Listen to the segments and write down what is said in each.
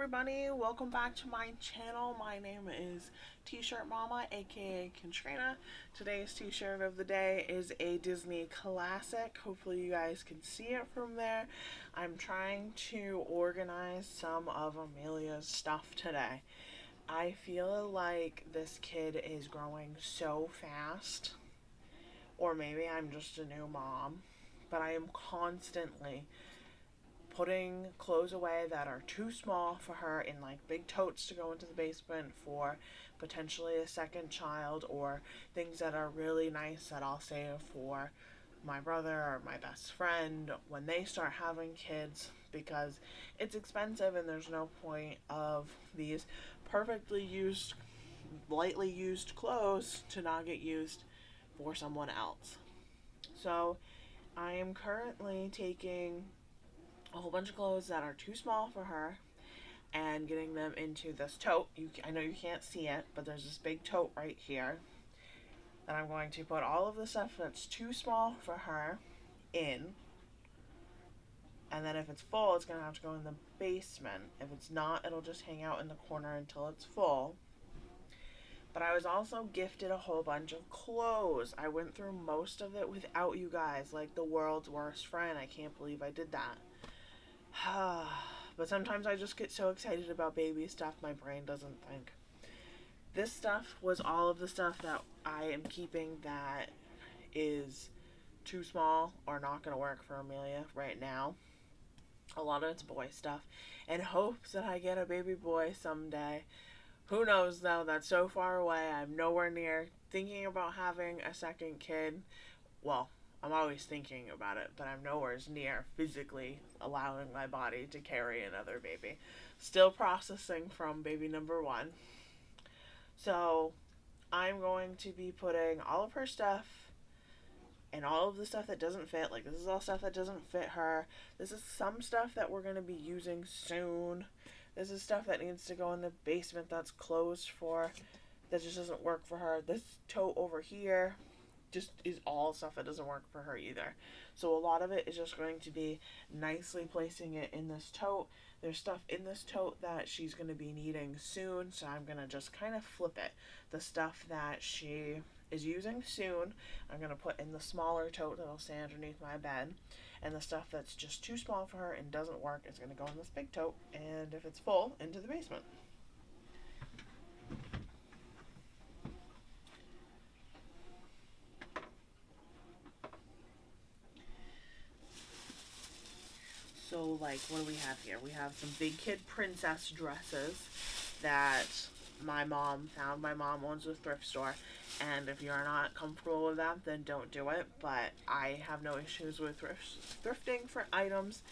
everybody, welcome back to my channel. My name is T-Shirt Mama, aka Katrina. Today's t-shirt of the day is a Disney classic. Hopefully you guys can see it from there. I'm trying to organize some of Amelia's stuff today. I feel like this kid is growing so fast, or maybe I'm just a new mom, but I am constantly putting clothes away that are too small for her in like big totes to go into the basement for potentially a second child, or things that are really nice that I'll save for my brother or my best friend when they start having kids, because it's expensive and there's no point of these perfectly used, lightly used clothes to not get used for someone else. So I am currently taking a whole bunch of clothes that are too small for her and getting them into this tote. I know you can't see it, but there's this big tote right here that I'm going to put all of the stuff that's too small for her in. And then if it's full, it's going to have to go in the basement. If it's not, it'll just hang out in the corner until it's full. But I was also gifted a whole bunch of clothes. I went through most of it without you guys, like the world's worst friend. I can't believe I did that. But sometimes I just get so excited about baby stuff, my brain doesn't think. This stuff was all of the stuff that I am keeping that is too small or not going to work for Amelia right now. A lot of it's boy stuff, in hopes that I get a baby boy someday. Who knows though, that's so far away. I'm nowhere near thinking about having a second kid. Well, I'm always thinking about it, but I'm nowhere near physically allowing my body to carry another baby. Still processing from baby number one. So I'm going to be putting all of her stuff and all of the stuff that doesn't fit. Like, this is all stuff that doesn't fit her. This is some stuff that we're going to be using soon. This is stuff that needs to go in the basement that's closed for, that just doesn't work for her. This tote over here just is all stuff that doesn't work for her either. So a lot of it is just going to be nicely placing it in this tote. There's stuff in this tote that she's going to be needing soon, so I'm going to just kind of flip it. The stuff that she is using soon, I'm going to put in the smaller tote that'll stay underneath my bed. And the stuff that's just too small for her and doesn't work is going to go in this big tote, and if it's full, into the basement. So, like, what do we have here? We have some big kid princess dresses that my mom found. My mom owns a thrift store, and if you're not comfortable with that, then don't do it. But I have no issues with thrifting for items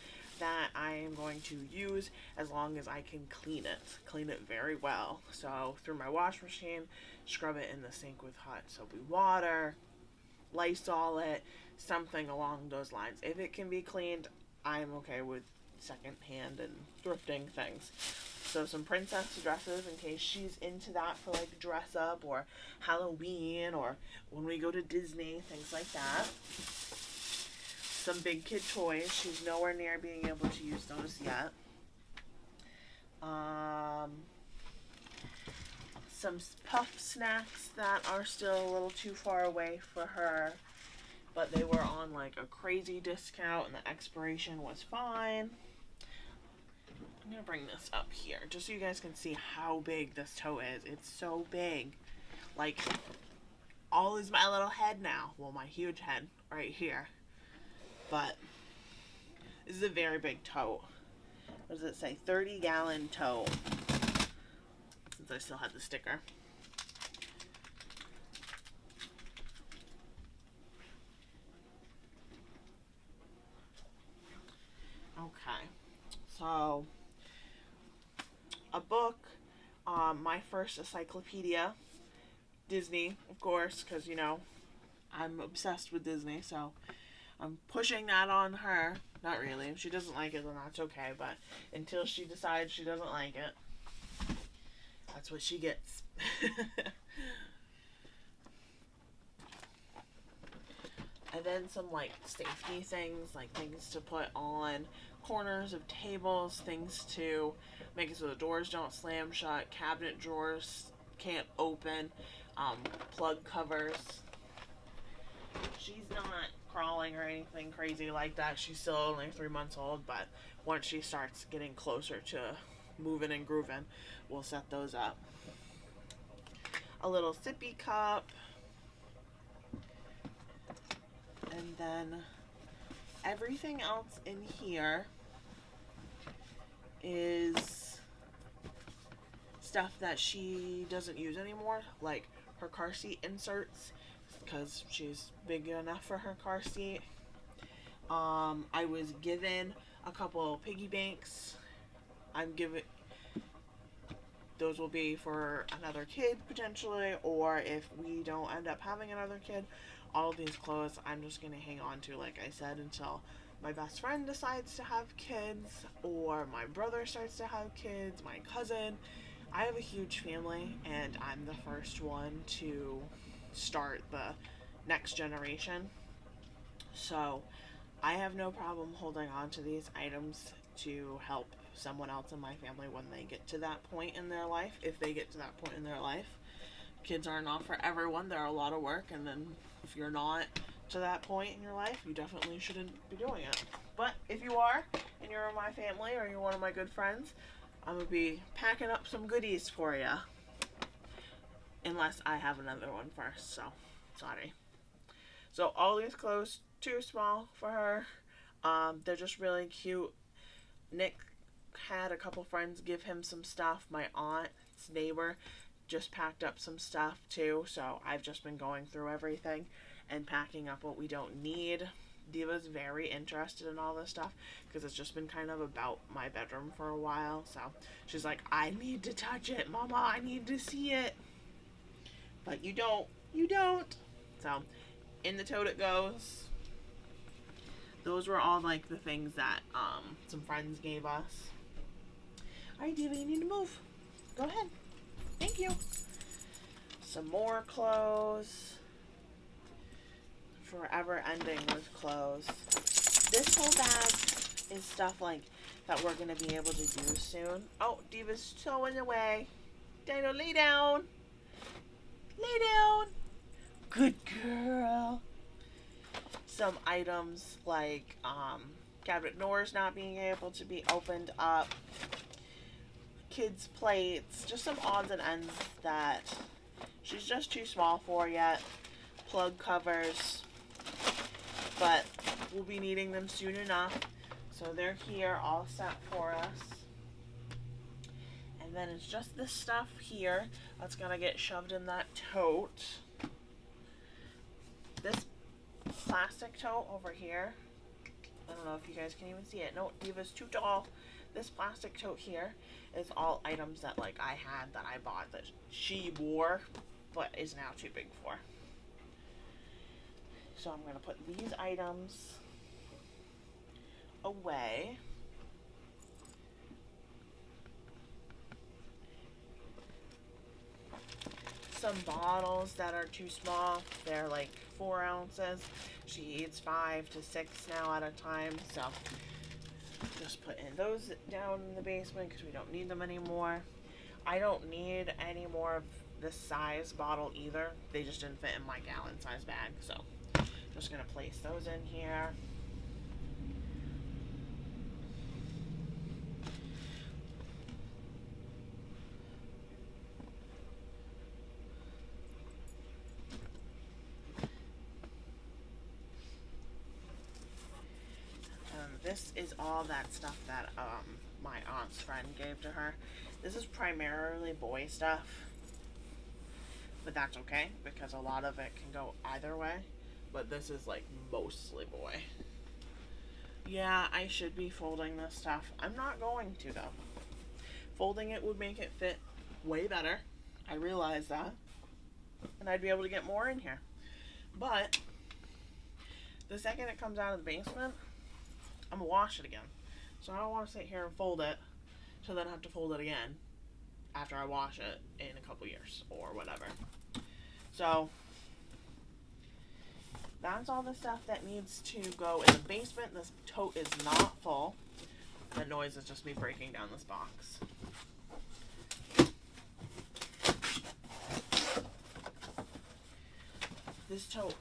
that I am going to use, as long as I can clean it very well. So through my wash machine, scrub it in the sink with hot soapy water, Lysol it, something along those lines. If it can be cleaned, I'm okay with secondhand and thrifting things. So some princess dresses in case she's into that for like dress up or Halloween or when we go to Disney, things like that. Some big kid toys. She's nowhere near being able to use those yet. Some puff snacks that are still a little too far away for her, but they were on like a crazy discount and the expiration was fine. I'm gonna bring this up here just so you guys can see how big this toe is. It's so big. Like, all is my little head now. Well, my huge head right here. But this is a very big tote. What does it say? 30-gallon tote. Since I still had the sticker. Okay. So, a book, my first encyclopedia, Disney, of course, because, you know, I'm obsessed with Disney, so I'm pushing that on her. Not really. If she doesn't like it, then that's okay, but until she decides she doesn't like it, that's what she gets. And then some, like, safety things, like things to put on corners of tables, things to make it so the doors don't slam shut, cabinet drawers can't open, plug covers. She's not crawling or anything crazy like that. She's still only 3 months old, but once she starts getting closer to moving and grooving, we'll set those up. A little sippy cup, and then everything else in here is stuff that she doesn't use anymore, like her car seat inserts, because she's big enough for her car seat. I was given a couple piggy banks. Those will be for another kid potentially, or if we don't end up having another kid, all of these clothes I'm just going to hang on to, like I said, until my best friend decides to have kids, or my brother starts to have kids, my cousin. I have a huge family, and I'm the first one to start the next generation. So I have no problem holding on to these items to help someone else in my family when they get to that point in their life, if they get to that point in their life. Kids are not for everyone. They're a lot of work, and then if you're not to that point in your life, you definitely shouldn't be doing it. But if you are, and you're in my family, or you're one of my good friends, I'm going to be packing up some goodies for you. Unless I have another one first, so sorry. So all these clothes, too small for her. They're just really cute. Nick had a couple friends give him some stuff. My aunt's neighbor just packed up some stuff too, so I've just been going through everything and packing up what we don't need. Diva's very interested in all this stuff because it's just been kind of about my bedroom for a while, so she's like, I need to touch it, Mama, I need to see it. But you don't. So in the tote it goes. Those were all like the things that some friends gave us. Alright, Diva, you need to move. Go ahead. Thank you. Some more clothes. Forever ending with clothes. This whole bag is stuff like that we're going to be able to use soon. Oh, Diva's so in the way. Dino, lay down. Lay down. Good girl. Some items like cabinet doors not being able to be opened up. Kids' plates. Just some odds and ends that she's just too small for yet. Plug covers. But we'll be needing them soon enough. So they're here all set for us. And then it's just this stuff here that's going to get shoved in that tote. This plastic tote over here, I don't know if you guys can even see it. No, Diva's too tall. This plastic tote here is all items that like I had that I bought that she wore but is now too big for. So I'm going to put these items away. Some bottles that are too small. They're like 4 ounces. She eats 5 to 6 now at a time. So just putting those down in the basement because we don't need them anymore. I don't need any more of this size bottle either. They just didn't fit in my gallon size bag. So just going to place those in here. This is all that stuff that my aunt's friend gave to her. This is primarily boy stuff, but that's okay because a lot of it can go either way, but this is like mostly boy. Yeah, I should be folding this stuff. I'm not going to though. Folding it would make it fit way better. I realize that, and I'd be able to get more in here, but the second it comes out of the basement, I'm going to wash it again. So I don't want to sit here and fold it to then have to fold it again after I wash it in a couple years or whatever. So that's all the stuff that needs to go in the basement. This tote is not full. noise is just me breaking down this box. This tote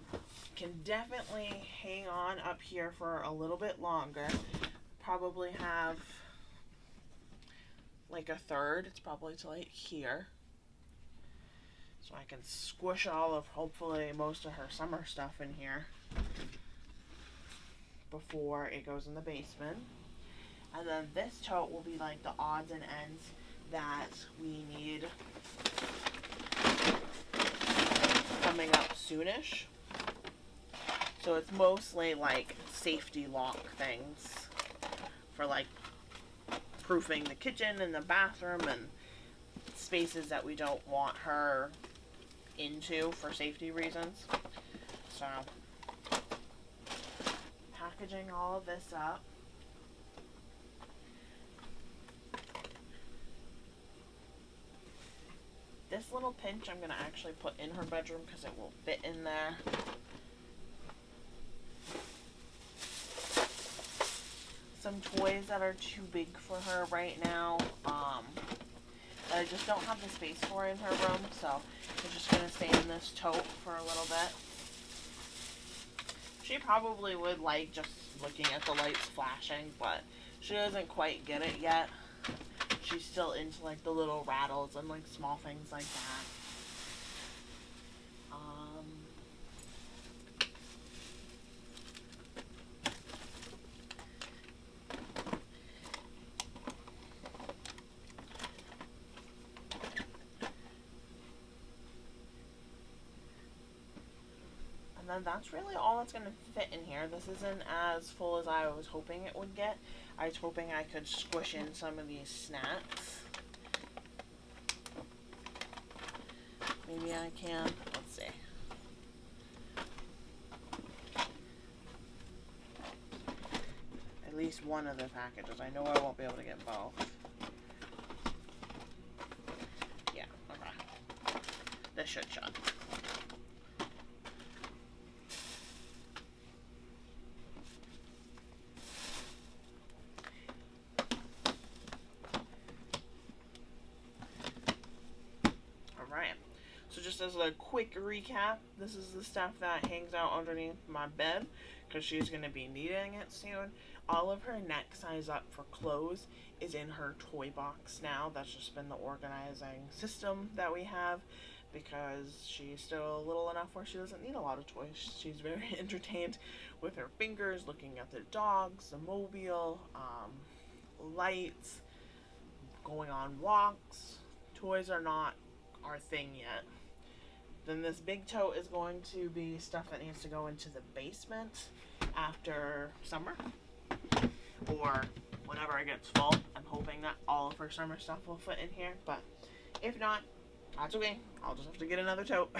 can definitely hang on up here for a little bit longer. Probably have like a third. It's probably to like here. So I can squish all of, hopefully, most of her summer stuff in here before it goes in the basement. And then this tote will be like the odds and ends that we need coming up soonish. So it's mostly like safety lock things for like proofing the kitchen and the bathroom and spaces that we don't want her into for safety reasons. So packaging all of this up. This little pinch I'm going to actually put in her bedroom because it will fit in there. Some toys that are too big for her right now. That I just don't have the space for in her room, so they're just going to stay in this tote for a little bit. She probably would like just looking at the lights flashing, but she doesn't quite get it yet. She's still into like the little rattles and like small things like that. And then that's really all that's going to fit in here. This isn't as full as I was hoping it would get. I was hoping I could squish in some of these snacks. Maybe I can. Let's see. At least one of the packages. I know I won't be able to get both. Yeah, okay. This should shut. So just as a quick recap, this is the stuff that hangs out underneath my bed because she's going to be needing it soon. All of her neck size up for clothes is in her toy box now. That's just been the organizing system that we have because she's still little enough where she doesn't need a lot of toys. She's very entertained with her fingers, looking at the dogs, the mobile, lights, going on walks. Toys are not our thing yet. Then this big tote is going to be stuff that needs to go into the basement after summer or whenever it gets full. I'm hoping that all of her summer stuff will fit in here, but if not, that's okay. I'll just have to get another tote.